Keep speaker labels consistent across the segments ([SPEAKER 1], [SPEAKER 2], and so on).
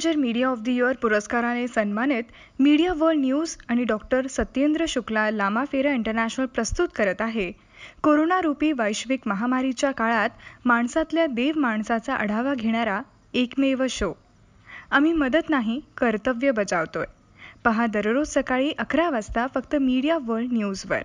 [SPEAKER 1] Challenger media of the year पुरस्काराने सन्मानित media world news आणि डॉक्टर सत्येंद्र शुक्ला लामा फेरा इंटरनॅशनल प्रस्तुत करत आहे कोरोनारूपी वैश्विक महामारीच्या काळात माणसातल्या देव माणसाचा आढावा घेणारा एकमेव शो. आम्ही मदत नाही कर्तव्य बजावतोय. पहा दररोज सकाळी 11 वाजता फक्त मीडिया वर्ल्ड न्यूजवर.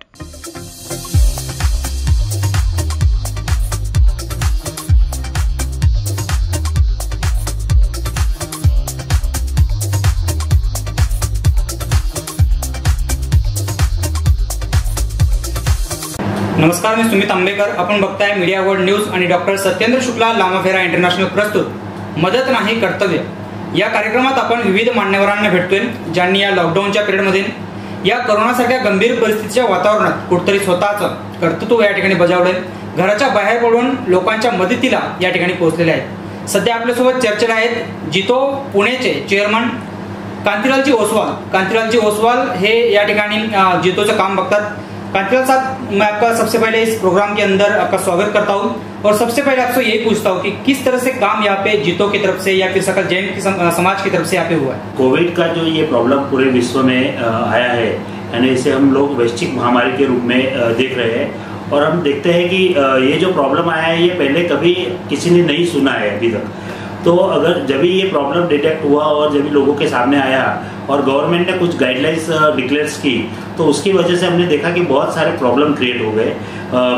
[SPEAKER 2] नमस्कार, मी सुमित आंबेकर. आपण बघताय मीडिया वर्ल्ड न्यूज आणि डॉक्टर सत्येंद्र शुक्ला लामा फेरा इंटरनॅशनल प्रस्तुत मदत नाही कर्तव्य या कार्यक्रमात आपण विविध मान्यवरांना भेटतोय, ज्यांनी या लॉकडाऊनच्या पिरियडमध्ये या कोरोनासारख्या गंभीर परिस्थितीच्या वातावरणात कुठेतरी स्वतःचं कर्तृत्व या ठिकाणी बजावलंय. घराच्या बाहेर पडून लोकांच्या मदतीला या ठिकाणी पोहोचलेले आहेत. सध्या आपल्यासोबत चर्चेला आहेत जितो पुणेचे चेअरमन कांतीलालजी ओसवाल. कांतीलालजी ओसवाल हे या ठिकाणी जितोचं काम बघतात. कांतीलाल साहब, मैं आपका सबसे पहले इस प्रोग्राम के अंदर आपका स्वागत करता हूं और सबसे पहले आपसे यही पूछता हूं कि किस तरह से काम यहाँ पे जितो की तरफ से या फिर सकल जैन समाज की तरफ से यहाँ पे हुआ है.
[SPEAKER 3] कोविड का जो ये प्रॉब्लम पूरे विश्व में आया है, यानी इसे हम लोग वैश्विक महामारी के रूप में देख रहे हैं और हम देखते हैं कि ये जो प्रॉब्लम आया है ये पहले कभी किसी ने नहीं सुना है अभी तक. तो अगर जब भी ये प्रॉब्लम डिटेक्ट हुआ और जब भी लोगों के सामने आया और गवर्नमेंट ने कुछ गाइडलाइंस डिक्लेयर्स की, तो उसकी वजह से हमने देखा कि बहुत सारे प्रॉब्लम क्रिएट हो गए.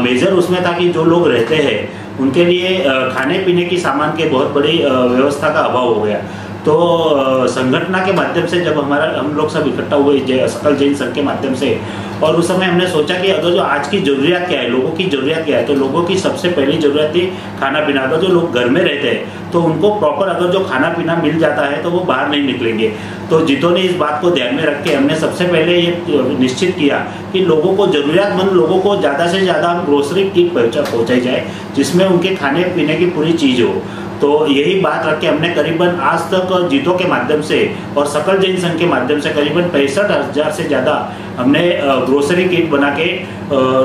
[SPEAKER 3] मेजर उसमें था कि जो लोग रहते हैं उनके लिए खाने पीने की सामान के बहुत बड़ी व्यवस्था का अभाव हो गया. तो संगठना के माध्यम से जब हम लोग सब इकट्ठा हुए सकल जैन संघ के माध्यम से, और उस समय हमने सोचा कि अगर जो आज की जरूरियात क्या है, लोगों की जरूरियात क्या है, तो लोगों की सबसे पहली जरूरत थी खाना पीना. अगर जो लोग घर में रहते हैं तो उनको प्रॉपर अगर जो खाना पीना मिल जाता है तो वो बाहर नहीं निकलेंगे. तो जितो ने इस बात को ध्यान में रख के हमने सबसे पहले ये निश्चित किया कि लोगों को, जरूरियातमंद लोगों को ज़्यादा से ज़्यादा ग्रोसरी किट पहुँचाई जाए जिसमें उनके खाने पीने की पूरी चीज़ हो. तो यही बात रख के हमने करीबन आज तक जितो के माध्यम से और सकल जैन संघ के माध्यम से करीबन 65,000 से ज़्यादा हमने ग्रोसरी किट बना के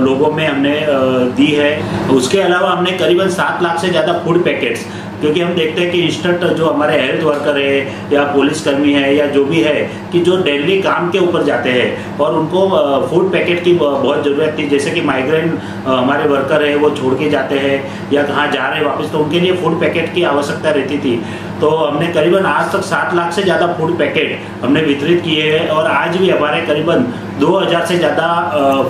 [SPEAKER 3] लोगों में हमने दी है. उसके अलावा हमने करीबन 7 लाख से ज़्यादा फूड पैकेट्स, क्योंकि हम देखते हैं कि इंस्टेंट जो हमारे हेल्थ वर्कर है या पुलिस कर्मी है या जो भी है कि जो डेली काम के ऊपर जाते हैं और उनको फूड पैकेट की बहुत ज़रूरत थी. जैसे कि माइग्रेन हमारे वर्कर है वो छोड़ के जाते हैं या कहाँ जा रहे हैं वापस, तो उनके लिए फूड पैकेट की आवश्यकता रहती थी. तो हमने करीबन आज तक 7 लाख से ज़्यादा फूड पैकेट हमने वितरित किए हैं और आज भी हमारे करीबन 2000 से ज़्यादा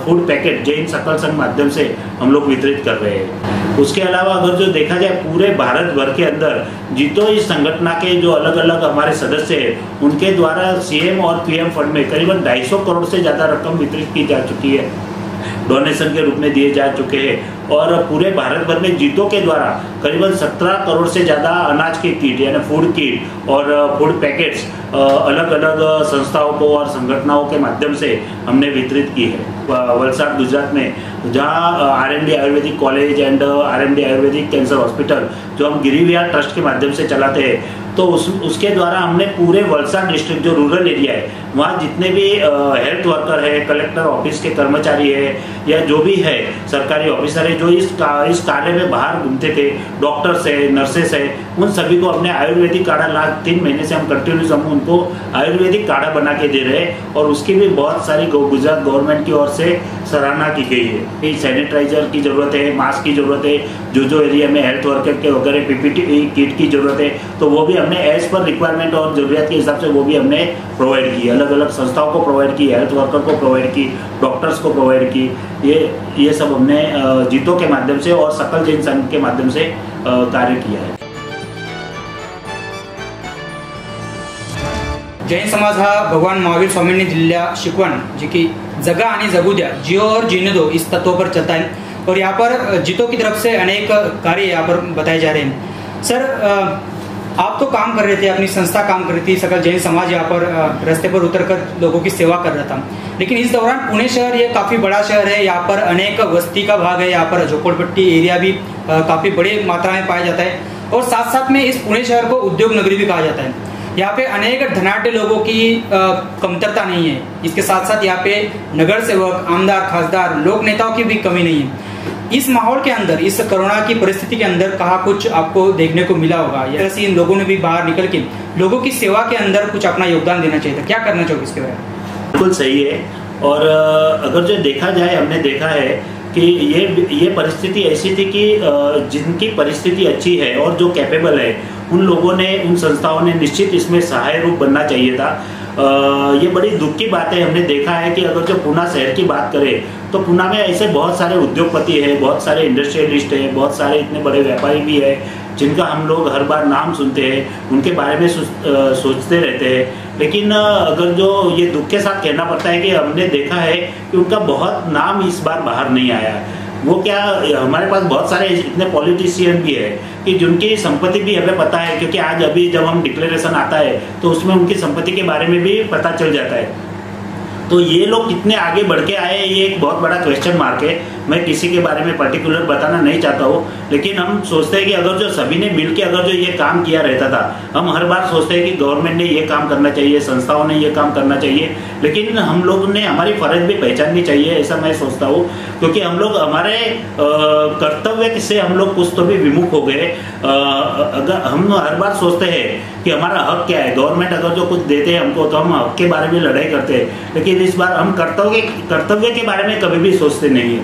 [SPEAKER 3] फूड पैकेट जैन सकल संघ माध्यम से हम लोग वितरित कर रहे हैं. उसके अलावा अगर जो देखा जाए पूरे भारत भर के अंदर जितो इस संगठन के जो अलग अलग हमारे सदस्य हैं उनके द्वारा सीएम और पीएम फंड में करीबन 250 करोड़ से ज़्यादा रकम वितरित की जा चुकी है, डोनेशन के रूप में दिए जा चुके हैं. और पूरे भारत भर में जितो के द्वारा करीबन 17 करोड़ से ज़्यादा अनाज की किट यानी फूड किट और फूड पैकेट्स अलग अलग संस्थाओं को और संगठनों के माध्यम से हमने वितरित की है. वलसाड गुजरात में जहाँ RMD Ayurvedic college and RMD Ayurvedic cancer hospital जो हम गिरिविहार ट्रस्ट के माध्यम से चलाते हैं, तो उसके द्वारा हमने पूरे वलसाड डिस्ट्रिक्ट जो रूरल एरिया है वहाँ जितने भी हेल्थ वर्कर है, कलेक्टर ऑफिस के कर्मचारी है या जो भी है सरकारी ऑफिसर है जो इस कार्य में बाहर घूमते थे, डॉक्टर्स है, नर्सेस है, उन सभी को हमने आयुर्वेदिक काढ़ा लास्ट 3 महीने से हम कंटिन्यूस हम उनको आयुर्वेदिक काढ़ा बना के दे रहे हैं और उसकी भी बहुत सारी गुजरात गवर्नमेंट की ओर से सराहना की गई है. सैनिटाइजर की जरूरत है, मास्क की जरूरत है, जो एरिया में हेल्थ वर्कर के वगैरह PPE किट की जरूरत है तो वो भी हमने एज पर रिक्वायरमेंट और जरूरत के हिसाब से वो भी हमने प्रोवाइड की. अलग अलग संस्थाओं को प्रोवाइड की, हेल्थ वर्कर को प्रोवाइड की, डॉक्टर्स को प्रोवाइड की. ये सब हमने जितो के माध्यम से और सकल जैन संघ के माध्यम से कार्य किया है.
[SPEAKER 2] जैन समाज हा भगवान महावीर स्वामींनी दिलेल्या शिकवण जी की जगा आणि जगू द्या, जियो और जीने दो, इस तत्व पर चलता है और यहाँ पर जितो की तरफ से अनेक कार्य यहाँ पर बताए जा रहे हैं. सर, आप तो काम कर रहे थे, अपनी संस्था काम कर रही थी, सकल जैन समाज यहाँ पर रास्ते पर उतरकर लोगों की सेवा कर रहा था. लेकिन इस दौरान पुणे शहर ये काफ़ी बड़ा शहर है, यहाँ पर अनेक बस्ती का भाग है, यहाँ पर झोपड़पट्टी एरिया भी काफ़ी बड़ी मात्रा में पाया जाता है और साथ साथ में इस पुणे शहर को उद्योग नगरी भी कहा जाता है. यहाँ पे अनेक धनाढ्य लोगों की कमतरता नहीं है. इसके साथ साथ यहाँ पे नगर सेवक, आमदार, खासदार, लोक नेताओं की भी कमी नहीं है. इस माहौल के अंदर, इस कोरोना की परिस्थिति के अंदर कहाँ कुछ आपको देखने को मिला होगा, या इन लोगों ने भी बाहर निकल के लोगों की सेवा के अंदर कुछ अपना योगदान देना चाहिए था, क्या करना चाहिए इसके बारे में?
[SPEAKER 3] बिल्कुल सही है। और अगर जो देखा जाए, हमने देखा है कि ये परिस्थिति ऐसी थी कि जिनकी परिस्थिति अच्छी है और जो कैपेबल है, उन लोगों ने, उन संस्थाओं ने निश्चित इसमें सहाय रूप बनना चाहिए था। ये बड़ी दुख की बात है। हमने देखा है कि अगर जो पुणे शहर की बात करें तो पुणे में ऐसे बहुत सारे उद्योगपति हैं, बहुत सारे इंडस्ट्रियलिस्ट हैं, बहुत सारे इतने बड़े व्यापारी भी हैं जिनका हम लोग हर बार नाम सुनते हैं, उनके बारे में सोचते रहते हैं। लेकिन अगर जो ये दुख के साथ कहना पड़ता है कि हमने देखा है कि उनका बहुत नाम इस बार बाहर नहीं आया। वो क्या, हमारे पास बहुत सारे इतने पॉलिटिशियन भी है कि जिनकी संपत्ति भी हमें पता है, क्योंकि आज अभी जब हम डिक्लेरेशन आता है तो उसमें उनकी संपत्ति के बारे में भी पता चल जाता है। तो ये लोग कितने आगे बढ़ के आए, ये एक बहुत बड़ा क्वेश्चन मार्क है। मैं किसी के बारे में पर्टिकुलर बताना नहीं चाहता हूँ, लेकिन हम सोचते हैं कि अगर जो सभी ने मिलकर अगर जो ये काम किया रहता था, हम हर बार सोचते हैं कि गवर्नमेंट ने ये काम करना चाहिए, संस्थाओं ने ये काम करना चाहिए, लेकिन हम लोग ने हमारी फर्ज भी पहचाननी चाहिए, ऐसा मैं सोचता हूँ। क्योंकि हम लोग हमारे कर्तव्य से हम लोग कुछ तो भी विमुख हो गए। अगर हम हर बार सोचते हैं कि हमारा हक क्या है, गवर्नमेंट अगर जो कुछ देते हैं हमको तो हम हक के बारे में लड़ाई करते हैं, लेकिन इस बार हम कर्तव्य के बारे में कभी भी सोचते नहीं है।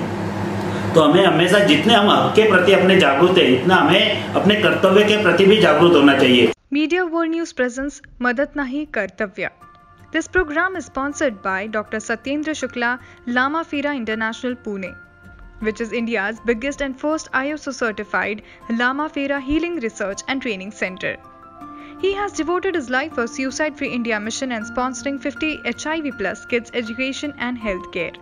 [SPEAKER 3] तो हमें हमेशा जितने हम हक के प्रति अपने जागरूक है, इतना हमें अपने कर्तव्य के प्रति भी जागरूक होना चाहिए।
[SPEAKER 1] मीडिया वर्ल्ड न्यूज प्रेजेंस मदद नहीं कर्तव्य। This program is sponsored by Dr. Satyendra Shukla Lamafera International Pune, which is India's biggest and first ISO certified Lamafera Healing Research and Training Center. He has devoted his life for Suicide Free India mission and sponsoring 50 HIV plus kids education and healthcare.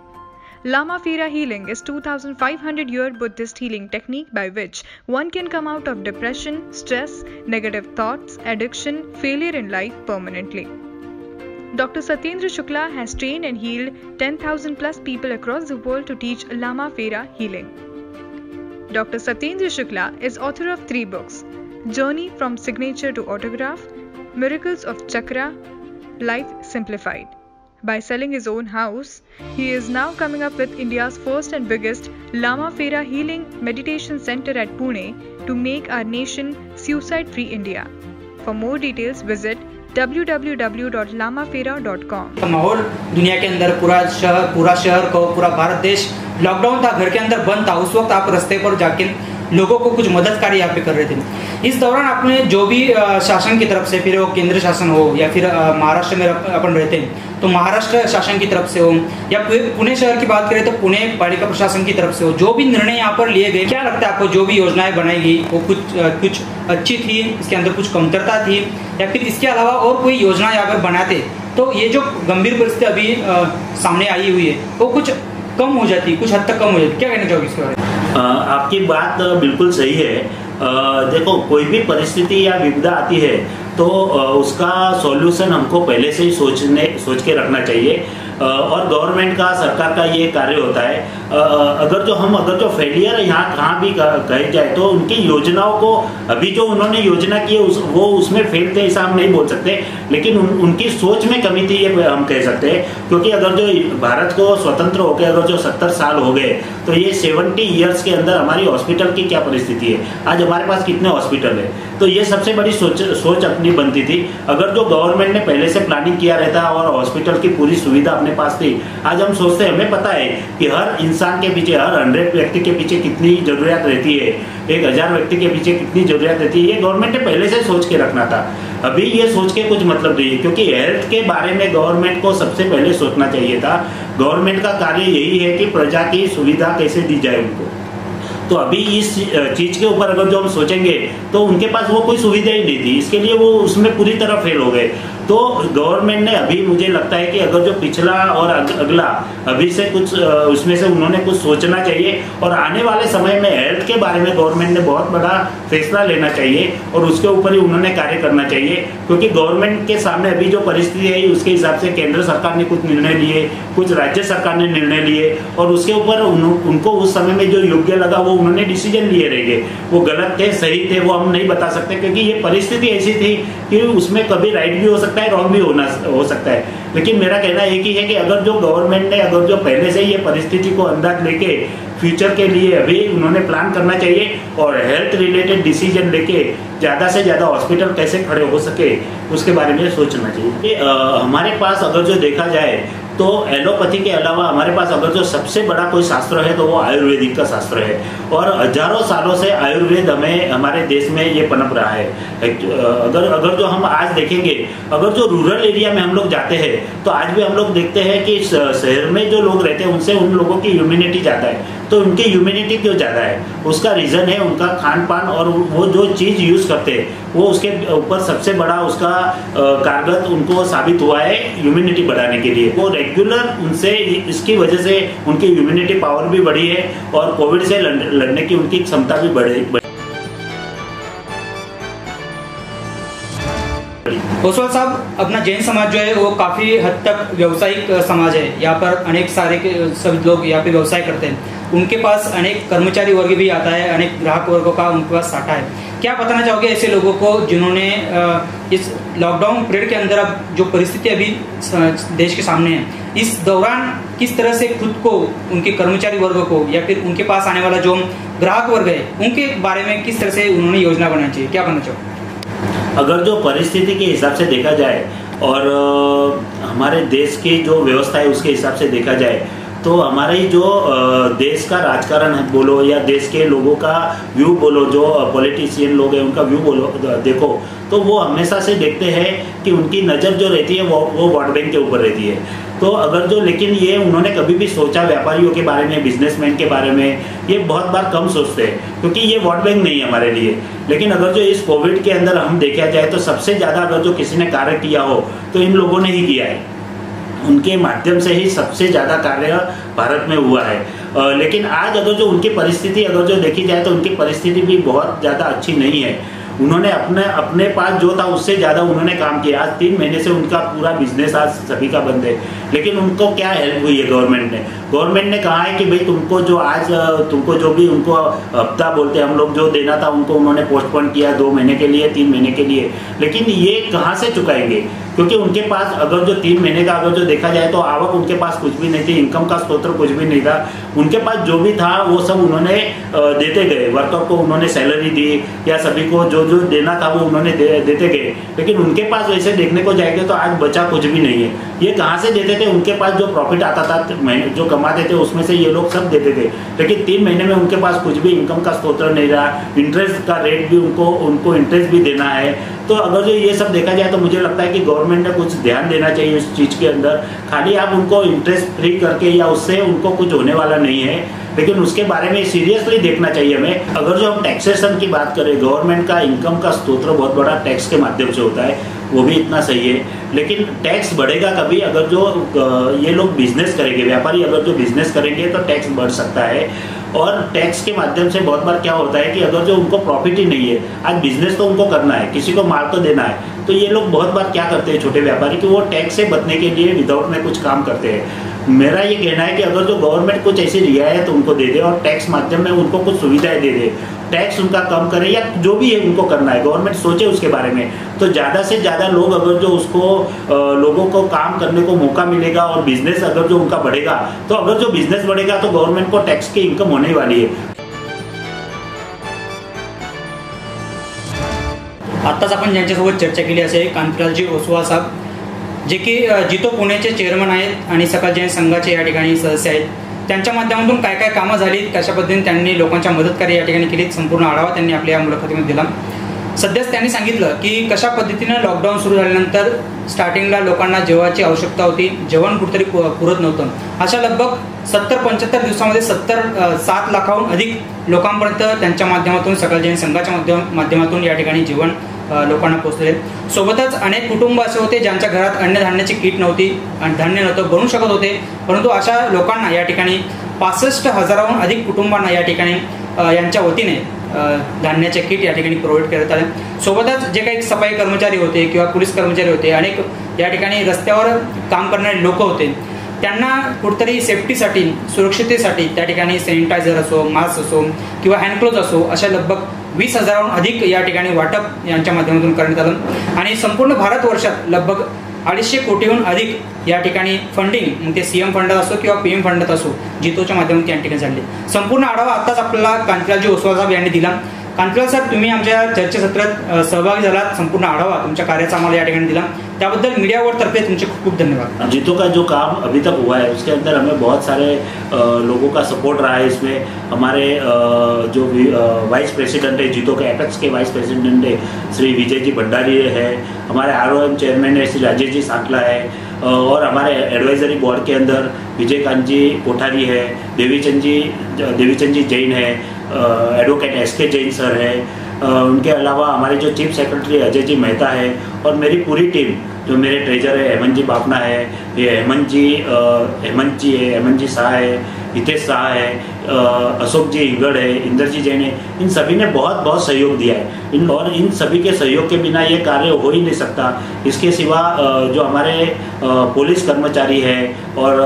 [SPEAKER 1] Lamafera healing is 2500-year Buddhist healing technique by which one can come out of depression, stress, negative thoughts, addiction, failure in life permanently. Dr. Satyendra Shukla has trained and healed 10,000 plus people across the world to teach Lamafera healing. Dr. Satyendra Shukla is author of 3 books: Journey from Signature to Autograph, Miracles of Chakra, Life Simplified. By selling his own house, he is now coming up with India's first and biggest Lamafera Healing Meditation Center at Pune to make our nation suicide-free India. For more details, visit www.lamafera.com.
[SPEAKER 2] माहौल दुनिया के अंदर पूरा शहर को, पूरा भारत देश lockdown था, घर के अंदर बंद था। उस वक्त आप रास्ते पर जाके लोगों को कुछ मदद कार्य यहाँ पे कर रहे थे। इस दौरान आपने जो भी शासन की तरफ से, फिर वो केंद्र शासन हो या फिर महाराष्ट्र में अपन रहते हैं तो महाराष्ट्र शासन की तरफ से हो, या पुणे शहर की बात करें तो पुणे पालिका प्रशासन की तरफ से हो, जो भी निर्णय यहाँ पर लिए गए, क्या लगता है आपको जो भी योजनाएं बनाई गई वो कुछ अच्छी थी, इसके अंदर कुछ कमतरता थी, या फिर इसके अलावा और कोई योजना यहाँ पर बनाते तो ये जो गंभीर परिस्थिति अभी सामने आई हुई है वो कुछ कम हो जाती, कुछ हद तक कम हो जाती? क्या कहना चाहोगे इसके बारे में?
[SPEAKER 3] आपकी बात बिल्कुल सही है। देखो, कोई भी परिस्थिति या विपदा आती है तो उसका सॉल्यूशन हमको पहले से ही सोच के रखना चाहिए, और गवर्नमेंट का, सरकार का ये कार्य होता है। अगर जो फेलियर यहाँ कहाँ भी कहे जाए तो उनकी योजनाओं को, अभी जो उन्होंने योजना की है वो उसमें फेल थे ऐसा हम नहीं बोल सकते, लेकिन उनकी सोच में कमी थी ये हम कह सकते हैं। क्योंकि अगर जो भारत को स्वतंत्र होकर अगर जो 70 साल हो गए तो ये 70 ईयर्स के अंदर हमारी हॉस्पिटल की क्या परिस्थिति है, आज हमारे पास कितने हॉस्पिटल है, तो ये सबसे बड़ी सोच अपनी बनती थी। अगर जो गवर्नमेंट ने पहले से प्लानिंग किया रहता और हॉस्पिटल की पूरी सुविधा अपने पास थी, आज हम सोचते हैं, हमें पता है कि हर इंसान के पीछे, हर 100 व्यक्ति के पीछे कितनी जरूरत रहती है, 1000 व्यक्ति के पीछे कितनी जरूरत रहती है, ये गवर्नमेंट ने पहले से सोच के रखना था। अभी ये सोच के कुछ मतलब नहीं है, क्योंकि हेल्थ के बारे में गवर्नमेंट को सबसे पहले सोचना चाहिए था। गवर्नमेंट का कार्य यही है कि प्रजा की सुविधा कैसे दी जाए उनको। तो अभी इस चीज के ऊपर अगर जो हम सोचेंगे तो उनके पास वो कोई सुविधा ही नहीं थी, इसके लिए वो उसमें पूरी तरह फेल हो गए। तो गवर्नमेंट ने अभी, मुझे लगता है कि अगर जो पिछला और अगला, अभी से कुछ उसमें से उन्होंने कुछ सोचना चाहिए, और आने वाले समय में हेल्थ के बारे में गवर्नमेंट ने बहुत बड़ा फैसला लेना चाहिए और उसके ऊपर ही उन्होंने कार्य करना चाहिए। क्योंकि गवर्नमेंट के सामने अभी जो परिस्थिति है उसके हिसाब से केंद्र सरकार ने कुछ निर्णय लिए, कुछ राज्य सरकार ने निर्णय लिए, और उसके ऊपर उनको उस समय में जो योग्य लगा वो उन्होंने डिसीजन लिए रहेंगे। वो गलत थे, सही थे, वो हम नहीं बता सकते, क्योंकि ये परिस्थिति ऐसी थी कि उसमें कभी राइट भी हो सकता सकता है, रॉन्ग भी हो सकता है, लेकिन मेरा कहना एक ही है कि अगर जो गवर्नमेंट ने अगर जो पहले से ये परिस्थिति को अंदाज लेके फ्यूचर के लिए अभी उन्होंने प्लान करना चाहिए और हेल्थ रिलेटेड डिसीजन लेके ज़्यादा से ज़्यादा हॉस्पिटल कैसे खड़े हो सके उसके बारे में सोचना चाहिए। हमारे पास अगर जो देखा जाए तो एलोपैथी के अलावा हमारे पास अगर जो सबसे बड़ा कोई शास्त्र है तो वो आयुर्वेदिक का शास्त्र है, और हजारों सालों से आयुर्वेद हमें हमारे देश में ये पनप रहा है। अगर जो हम आज देखेंगे, अगर जो रूरल एरिया में हम लोग जाते हैं तो आज भी हम लोग देखते हैं कि शहर में जो लोग रहते हैं उनसे उन लोगों की इम्यूनिटी ज़्यादा है। तो उनकी इम्यूनिटी क्यों ज़्यादा है? उसका रीज़न है उनका खान पान, और वो जो चीज़ यूज़ करते हैं वो उसके ऊपर सबसे बड़ा उसका कारगर उनको साबित हुआ है इम्यूनिटी बढ़ाने के लिए। वो रेगुलर उनसे इसकी वजह से उनकी इम्यूनिटी पावर भी बढ़ी है और कोविड से लड़ने की उनकी क्षमता भी बढ़ी।
[SPEAKER 2] ओसवाल साहब, अपना जैन समाज जो है वो काफ़ी हद तक व्यावसायिक समाज है। यहाँ पर अनेक सारे सब लोग यहाँ पे व्यवसाय करते हैं। उनके पास अनेक कर्मचारी वर्ग भी आता है, अनेक ग्राहक वर्गों का उनके पास साठा है। क्या बताना चाहोगे ऐसे लोगों को जिन्होंने इस लॉकडाउन पीरियड के अंदर अब जो परिस्थिति अभी देश के सामने है, इस दौरान किस तरह से खुद को, उनके कर्मचारी वर्ग को या फिर उनके पास आने वाला जो ग्राहक वर्ग है उनके बारे में किस तरह से उन्होंने योजना बनानी चाहिए, क्या करना चाहोगे?
[SPEAKER 3] अगर जो परिस्थिति के हिसाब से देखा जाए और हमारे देश की जो व्यवस्था है उसके हिसाब से देखा जाए तो हमारे जो देश का राजकारण है बोलो या देश के लोगों का व्यू बोलो, जो पॉलिटिशियन लोग हैं उनका व्यू बोलो देखो, तो वो हमेशा से देखते हैं कि उनकी नज़र जो रहती है वो वोट बैंक के ऊपर रहती है। तो अगर जो, लेकिन ये उन्होंने कभी भी सोचा व्यापारियों के बारे में, बिजनेसमैन के बारे में, ये बहुत बार कम सोचते हैं क्योंकि ये वोट बैंक नहीं है हमारे लिए। लेकिन अगर जो इस कोविड के अंदर हम देखा जाए तो सबसे ज़्यादा अगर जो किसी ने कार्य किया हो तो इन लोगों ने ही किया है। उनके माध्यम से ही सबसे ज़्यादा कार्य भारत में हुआ है। लेकिन आज अगर जो उनकी परिस्थिति अगर जो देखी जाए तो उनकी परिस्थिति भी बहुत ज़्यादा अच्छी नहीं है। उन्होंने अपने पास जो था उससे ज़्यादा उन्होंने काम किया। आज 3 महीने से उनका पूरा बिजनेस आज सभी का बंद है, लेकिन उनको क्या हेल्प हुई है गवर्नमेंट ने कहा है कि भाई तुमको जो भी उनको हफ्ता बोलते हैं हम लोग जो देना था उनको उन्होंने पोस्टपोन किया 2 महीने के लिए, 3 महीने के लिए। लेकिन ये कहाँ से चुकाएंगे? क्योंकि उनके पास अगर जो 3 महीने का अगर जो देखा जाए तो आवक उनके पास कुछ भी नहीं थी, इनकम का स्रोत कुछ भी नहीं था। उनके पास जो भी था वो सब उन्होंने देते गए, वर्कर को उन्होंने सैलरी दी या सभी को जो देना था वो उन्होंने देते गए। लेकिन उनके पास वैसे देखने को जाएंगे तो आज बचा कुछ भी नहीं है। ये कहाँ से देते थे? उनके पास जो प्रॉफिट आता था जो कमाते थे उसमें से ये लोग सब देते थे। लेकिन 3 महीने में उनके पास कुछ भी इनकम का स्रोत नहीं रहा। इंटरेस्ट का रेट भी उनको इंटरेस्ट भी देना है। तो अगर जो ये सब देखा जाए तो मुझे लगता है कि गवर्नमेंट ने कुछ ध्यान देना चाहिए इस चीज़ के अंदर। खाली आप उनको इंटरेस्ट फ्री करके या उससे उनको कुछ होने वाला नहीं है, लेकिन उसके बारे में सीरियसली देखना चाहिए हमें। अगर जो हम टैक्सेशन की बात करें, गवर्नमेंट का इनकम का स्रोत बहुत बड़ा टैक्स के माध्यम से होता है, वो भी इतना सही है। लेकिन टैक्स बढ़ेगा कभी अगर जो ये लोग बिजनेस करेंगे, व्यापारी अगर जो बिजनेस करेंगे तो टैक्स बढ़ सकता है। और टैक्स के माध्यम से बहुत बार क्या होता है कि अगर जो उनको प्रॉफिट ही नहीं है, आज बिजनेस तो उनको करना है, किसी को माल तो देना है, तो ये लोग बहुत बार क्या करते हैं छोटे व्यापारी कि वो टैक्स से बचने के लिए विदाउट में कुछ काम करते हैं। मेरा ये कहना है कि अगर जो गवर्नमेंट कुछ ऐसी रियायत उनको दे दे और टैक्स माध्यम में उनको कुछ सुविधाएं दे दे, टैक्स उनका कम करे या जो भी है उनको करना है, गवर्नमेंट सोचे उसके बारे में, तो ज़्यादा से ज़्यादा लोग अगर जो उसको लोगों को काम करने को मौका मिलेगा और बिजनेस अगर जो उनका बढ़ेगा, तो अगर जो बिजनेस बढ़ेगा तो गवर्नमेंट को टैक्स की इनकम होने वाली है।
[SPEAKER 2] आत्ताच आपण ज्यांच्यासोबत चर्चा केली असे कांतीलालजी ओसवाल साहेब, जे की जितो पुणेचे चेअरमन आहेत आणि सकल जैन संघाचे या ठिकाणी सदस्य आहेत। त्यांच्या माध्यमातून काय काय कामं झाली, कशा पद्धतीने त्यांनी लोकांच्या मदत कार्य या ठिकाणी केली, संपूर्ण आढावा त्यांनी आपल्या या मुलाखतीमध्ये दिला। सध्याच त्यांनी सांगितलं की कशा पद्धतीने लॉकडाऊन सुरू झाल्यानंतर स्टार्टिंगला लोकांना जेवणाची आवश्यकता होती, जेवण कुठेतरी पुरत नव्हतं। अशा लगभग 70-75 दिवसामध्ये 7 लाखाहून अधिक लोकांपर्यंत त्यांच्या माध्यमातून सकल जैन संघाच्या माध्यमातून या ठिकाणी जेवण लोकांना पोहोचले। सोबतच अनेक कुटुंब असे होते ज्यांच्या घरात अन्नधान्याची किट नव्हती आणि धान्य नव्हतं बनवू शकत होते, परंतु अशा लोकांना या ठिकाणी 65,000हून अधिक कुटुंबांना या ठिकाणी यांच्या वतीने धान्याचे किट या ठिकाणी प्रोव्हाइड करण्यात आले। सोबतच जे काही सफाई कर्मचारी होते किंवा पोलीस कर्मचारी होते, अनेक या ठिकाणी रस्त्यावर काम करणारे लोक होते, त्यांना कुठेतरी सेफ्टीसाठी, सुरक्षिततेसाठी त्या ठिकाणी सॅनिटायझर असो, मास्क असो किंवा हँडग्लोव्ज असो, अशा लगभग 20,000हून अधिक या ठिकाणी वाटप यांच्या माध्यमातून करण्यात आलं आणि संपूर्ण भारतवर्षात लगभग 250 कोटीहून अधिक या ठिकाणी फंडिंग, मग ते सीएम फंडात असो किंवा पीएम फंडात असो, जितोच्या माध्यमातून या ठिकाणी झाले. संपूर्ण आढावा आत्ताच आपल्याला कांतीलालजी ओसवाल साहेब यांनी दिला. कांतीलाल साहेब, तुम्ही आमच्या चर्चासत्रात सहभागी झालात, संपूर्ण आढावा तुमच्या कार्याचा आम्हाला या ठिकाणी दिला, त्याबद्दल मीडिया वर्ल्ड तर्फे तुमचे खूप खूप धन्यवाद.
[SPEAKER 3] जीतो का जो काम अभी तक हुआ है उसके अंदर हमें बहुत सारे लोगों का सपोर्ट रहा है. इसमें हमारे जो वाइस प्रेसिडेंट है, जीतो के एपेक्स के वाइस प्रेसिडेंट है श्री विजय जी भंडारी है, हमारे ROM चेयरमैन है श्री राजेश जी सांकला है, और हमारे एडवाइजरी बोर्ड के अंदर विजयकांत जी कोठारी है, देवीचंद जी जैन है, एडवोकेट SK जैन सर है, उनके अलावा हमारे जो चीफ सेक्रेटरी अजय जी मेहता है, और मेरी पूरी टीम, जो मेरे ट्रेजर है हेमंत जी बापना है, ये हेमंत जी शाह है, हितेश शाह है, अशोक जी इंगड़ है, इंदर जी जैन है, इन सभी ने बहुत बहुत सहयोग दिया है. और इन सभी के सहयोग के बिना ये कार्य हो ही नहीं सकता. इसके सिवा जो हमारे पुलिस कर्मचारी है और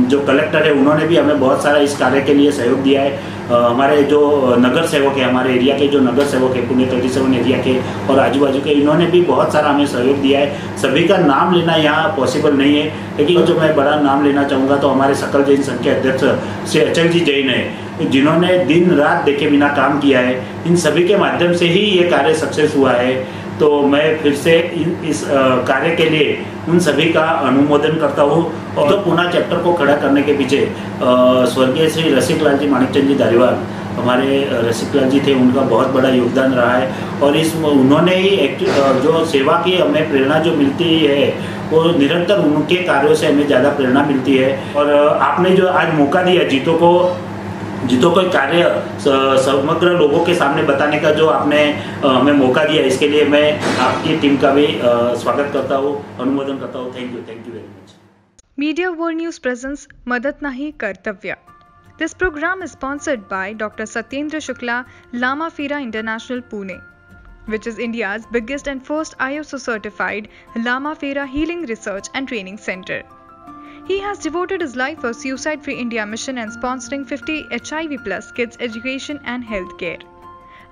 [SPEAKER 3] जो कलेक्टर है, उन्होंने भी हमें बहुत सारा इस कार्य के लिए सहयोग दिया है. हमारे जो नगर सेवक है, हमारे एरिया के जो नगर सेवक है पुणे 37 एरिया के और आजू बाजू के, इन्होंने भी बहुत सारा हमें सहयोग दिया है. सभी का नाम लेना यहाँ पॉसिबल नहीं है, लेकिन जो मैं बड़ा नाम लेना चाहूँगा तो हमारे सकल जैन संघ के अध्यक्ष श्री अचल जी जैन है, जिन्होंने दिन रात देखे बिना काम किया है. इन सभी के माध्यम से ही ये कार्य सक्सेस हुआ है. तो मैं फिर से इस कार्य के लिए उन सभी का अनुमोदन करता हूँ. और जो पूना चैप्टर को खड़ा करने के पीछे स्वर्गीय श्री रसिकलाल जी माणिकचंद जी धारीवाल, हमारे रसिकलाल जी थे, उनका बहुत बड़ा योगदान रहा है. और उन्होंने ही जो सेवा की हमें प्रेरणा जो मिलती है, वो निरंतर उनके कार्यों से हमें ज़्यादा प्रेरणा मिलती है. और आपने जो आज मौका दिया जीतो को कार्य समग्र लोगों के सामने बताने का जो आपने हमें मौका दिया, इसके लिए मैं आपकी टीम का भी स्वागत करता हूँ, अनुमोदन करता हूँ. Thank you very much.
[SPEAKER 1] Media world news presence मदत नाही कर्तव्य. This program is sponsored by Dr. Satyendra Shukla Lama Phera International Pune, which is India's biggest and first ISO certified Lama Phera Healing Research and Training Center. He has devoted his life for Suicide Free India mission and sponsoring 50 HIV plus kids education and healthcare.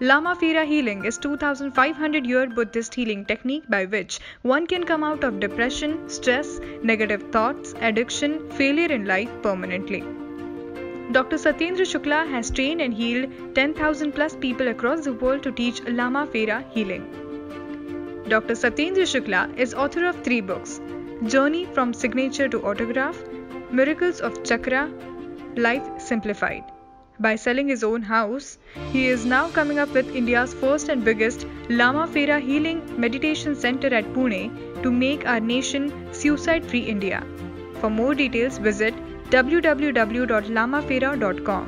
[SPEAKER 1] Lama Phera healing is 2,500-year Buddhist healing technique by which one can come out of depression, stress, negative thoughts, addiction, failure in life permanently. Dr. Satyendra Shukla has trained and healed 10,000 plus people across the world to teach Lama Phera healing. Dr. Satyendra Shukla is author of 3 books: Journey from Signature to Autograph, Miracles of Chakra, Life Simplified. By selling his own house, he is now coming up with India's first and biggest Lama Phera Healing Meditation Center at Pune to make our nation suicide-free India. For more details, visit www.lamaphera.com.